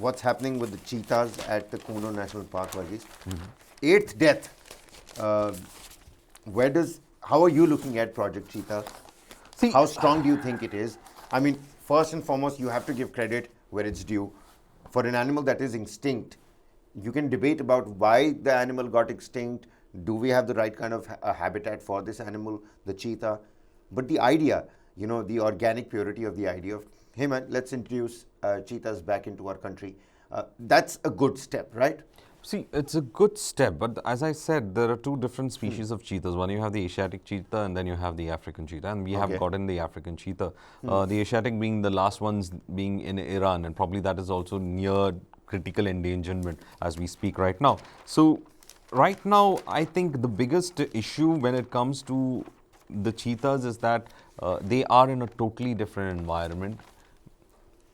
what's happening with the cheetahs at the Kuno National Park, Varghese. Eighth death. Uh, how are you looking at Project Cheetah? See, How strong do you think it is? I mean, first and foremost, you have to give credit where it's due. For an animal that is extinct, you can debate about why the animal got extinct. Do we have the right kind of habitat for this animal, the cheetah? But the idea, the organic purity of the idea of, hey man, let's introduce cheetahs back into our country. That's a good step, right? See, it's a good step, but as I said, there are two different species of cheetahs. One, you have the Asiatic cheetah, and then you have the African cheetah, and we have Okay. gotten the African cheetah. The Asiatic being the last ones being in Iran, and probably that is also near critical endangerment as we speak right now. So, right now, I think the biggest issue when it comes to the cheetahs is that they are in a totally different environment.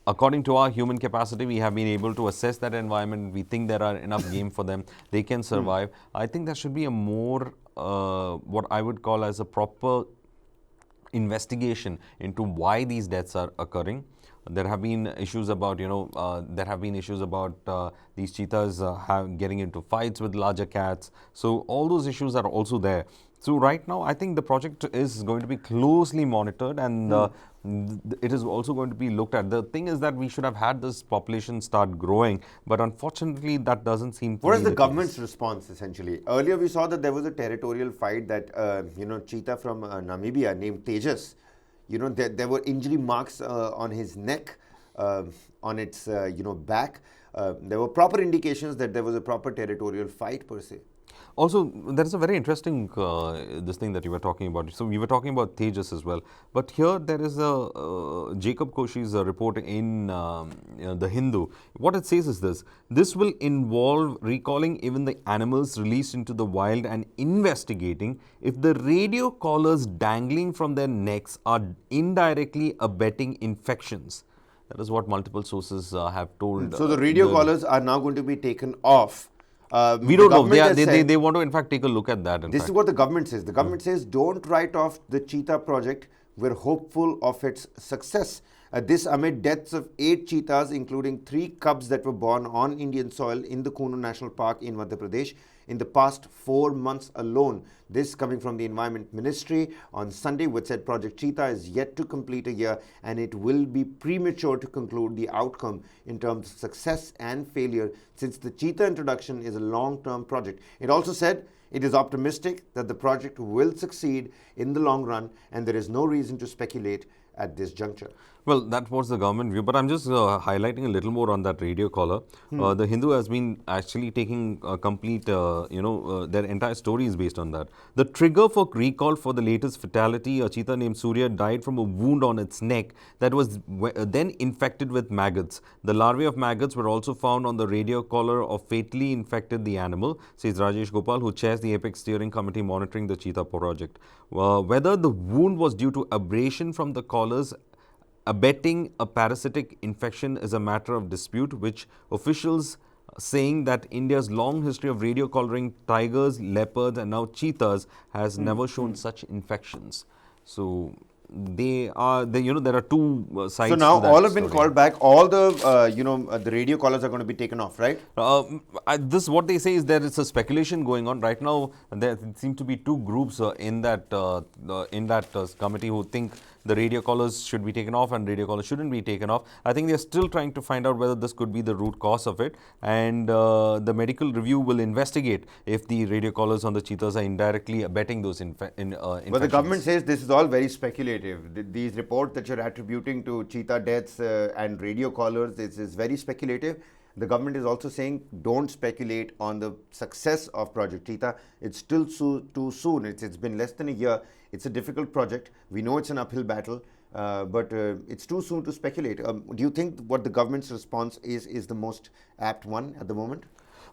According to our human capacity, we have been able to assess that environment. We think there are enough game for them. They can survive. I think there should be a more, what I would call as a proper investigation into why these deaths are occurring. There have been issues about, these cheetahs getting into fights with larger cats. So all those issues are also there. So right now, I think the project is going to be closely monitored, and it is also going to be looked at. The thing is that we should have had this population start growing, but unfortunately, that doesn't seem to What be is the the government's case. response essentially? Earlier, we saw that there was a territorial fight that cheetah from Namibia named Tejas. There were injury marks on his neck, on its back. There were proper indications that there was a proper territorial fight per se. Also, there is a very interesting this thing that you were talking about. So we were talking about Tejas as well, but here there is a Jacob Koshy's report in the Hindu. What it says is this: this will involve recalling even the animals released into the wild and investigating if the radio collars dangling from their necks are indirectly abetting infections. That is what multiple sources have told. So the radio collars are now going to be taken off. We The don't know. government has said, They want to, in fact, take a look at that. In this is fact, what the government says. The government says, don't write off the Cheetah project. We're hopeful of its success. This amid deaths of 8 cheetahs, including 3 cubs that were born on Indian soil in the Kuno National Park in Madhya Pradesh in the past 4 months alone. This coming from the Environment Ministry on Sunday, which said Project Cheetah is yet to complete a year, and it will be premature to conclude the outcome in terms of success and failure, since the cheetah introduction is a long-term project. It also said it is optimistic that the project will succeed in the long run, and there is no reason to speculate at this juncture. well, that was the government view, but I'm just highlighting a little more on that radio collar. The Hindu has been actually taking complete, their entire story is based on that. The trigger for recall for the latest fatality, a cheetah named Surya died from a wound on its neck that was then infected with maggots. The larvae of maggots were also found on the radio collar of fatally infected the animal, says Rajesh Gopal, who chairs the Apex Steering Committee monitoring the Cheetah project. Whether the wound was due to abrasion from the collars abetting a parasitic infection is a matter of dispute, which officials saying that India's long history of radio collaring tigers, leopards, and now cheetahs has never shown such infections. So there are two sides. So now to that all have been story. called back. All the the radio collars are going to be taken off, right? This what they say is there is a speculation going on right now. There seem to be 2 groups in that committee who think the radio collars should be taken off and radio collars shouldn't be taken off. I think they are still trying to find out whether this could be the root cause of it, and the medical review will investigate if the radio collars on the cheetahs are indirectly abetting those infections. But the government says this is all very speculative. These reports that you're attributing to cheetah deaths and radio collars, this is very speculative. The government is also saying don't speculate on the success of Project Cheetah. It's still too soon. It's been less than a year. It's a difficult project. We know it's an uphill battle, but it's too soon to speculate. Do you think what the government's response is the most apt one at the moment?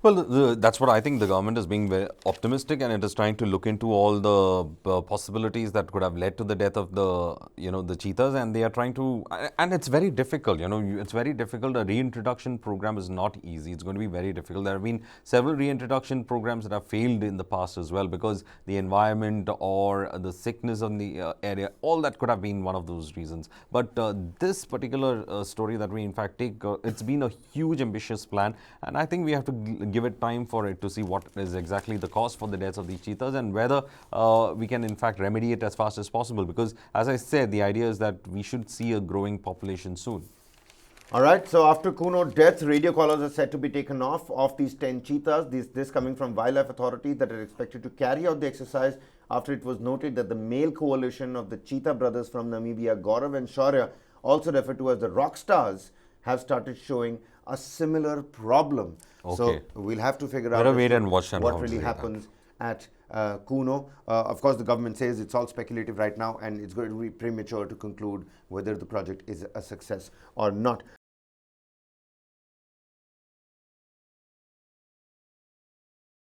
Well, that's what I think. The government is being very optimistic, and it is trying to look into all the possibilities that could have led to the death of the cheetahs, and they are trying to. And it's very difficult. It's very difficult. A reintroduction program is not easy. It's going to be very difficult. There have been several reintroduction programs that have failed in the past as well because the environment or the sickness on the area, all that could have been one of those reasons. But this particular story that we in fact take, it's been a huge ambitious plan, and I think we have to give it time for it to see what is exactly the cause for the deaths of these cheetahs and whether we can in fact remedy it as fast as possible, because as I said, the idea is that we should see a growing population soon. All right, so after Kuno death, radio collars are said to be taken off of these 10 cheetahs. This coming from wildlife authorities that are expected to carry out the exercise after it was noted that the male coalition of the cheetah brothers from Namibia, Gaurav and Shaurya, also referred to as the rock stars, have started showing a similar problem. Okay. So we'll have to figure out wait and watch what really happens at Kuno. Of course, the government says it's all speculative right now, and it's going to be premature to conclude whether the project is a success or not.